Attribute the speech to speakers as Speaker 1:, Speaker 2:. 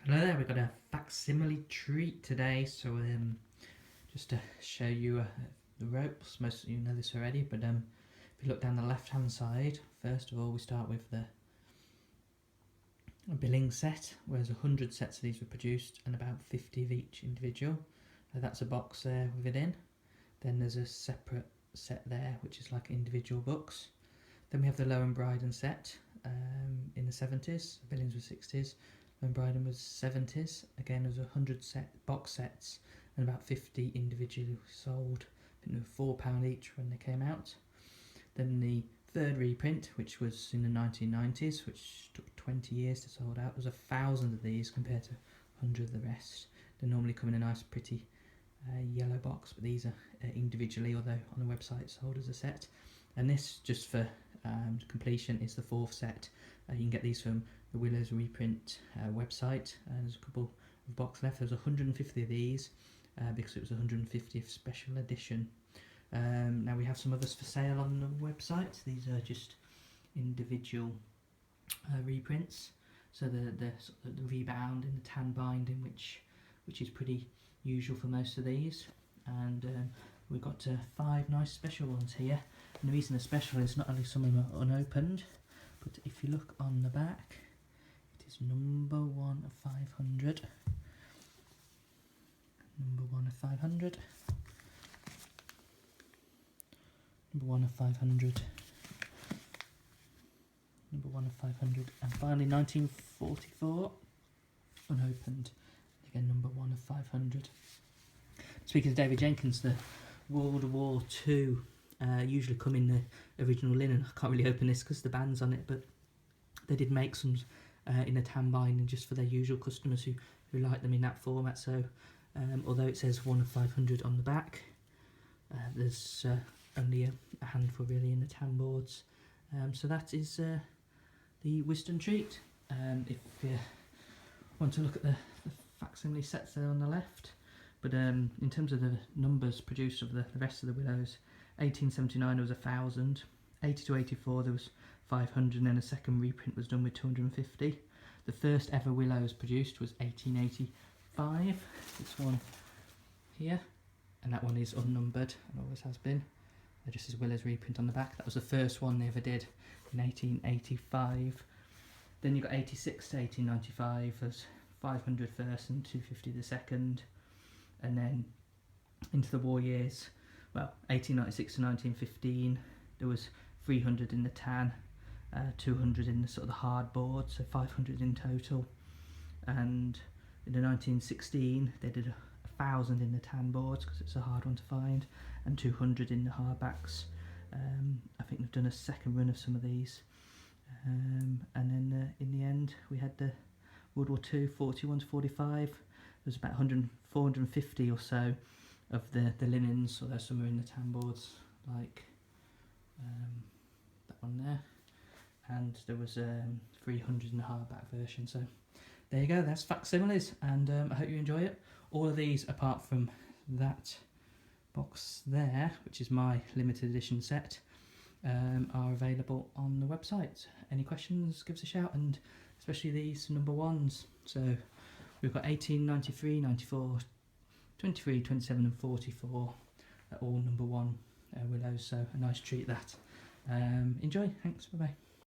Speaker 1: Hello there, we've got a facsimile treat today, so just to show you the ropes. Most of you know this already, but if you look down the left hand side, first of all we start with the billing set, whereas 100 sets of these were produced and about 50 of each individual. That's a box there with it in. Then there's a separate set there which is like individual books. Then we have the Low and Bryden set in the 70s, billings were 60s. When Bryden was 70s, again there was 100 box sets and about 50 individually sold. I think they were £4 each when they came out. Then the third reprint, which was in the 1990s, which took 20 years to sold out, there was 1,000 of these compared to 100 of the rest. They normally come in a nice pretty yellow box, but these are individually, although on the website sold as a set. And this, just for completion, is the fourth set. You can get these from the Willows reprint website. There's a couple of boxes left. There's 150 of these because it was 150th special edition. Now we have some others for sale on the website. These are just individual reprints. So the rebound in the tan binding, which is pretty usual for most of these. And we've got 5 nice special ones here. And the reason they're special is not only some of them are unopened, but if you look on the back, it is number 1 of 500. Number 1 of 500. Number 1 of 500. Number 1 of 500. And finally 1944, unopened. Again, number 1 of 500. Speaking of David Jenkins, the World War II usually come in the original linen. I can't really open this because the band's on it, but they did make some in a tan binding just for their usual customers who like them in that format. So although it says 1 of 500 on the back, there's only a handful really in the tan boards. So that is the Wisden treat. If you want to look at the facsimile sets there on the left, but in terms of the numbers produced of the rest of the Willows, 1879 there was 1,000, 80 to 84 there was 500, and then a second reprint was done with 250. The first ever Willows produced was 1885, this one here, and that one is unnumbered and always has been. There just says Willows reprint on the back. That was the first one they ever did in 1885. Then you got 86 to 1895, there's 500 first and 250 the second, and then into the war years, well, 1896 to 1915, there was 300 in the tan, 200 in the sort of the hard board, so 500 in total. And in the 1916, they did 1,000 in the tan boards because it's a hard one to find, and 200 in the hardbacks. I think they've done a second run of some of these. And then in the end, we had the World War II 41 to 45. There's about 450 or so of the linens, although some are in the tan boards, like that one there, and there was 300 in the hardback version. So there you go, that's facsimiles, and I hope you enjoy it. All of these, apart from that box there, which is my limited edition set, are available on the website. Any questions, give us a shout, and especially these number 1s. So we've got 18, 93, 94, 23, 27 and 44, all number 1 Willows, so a nice treat that. Enjoy, thanks, bye bye.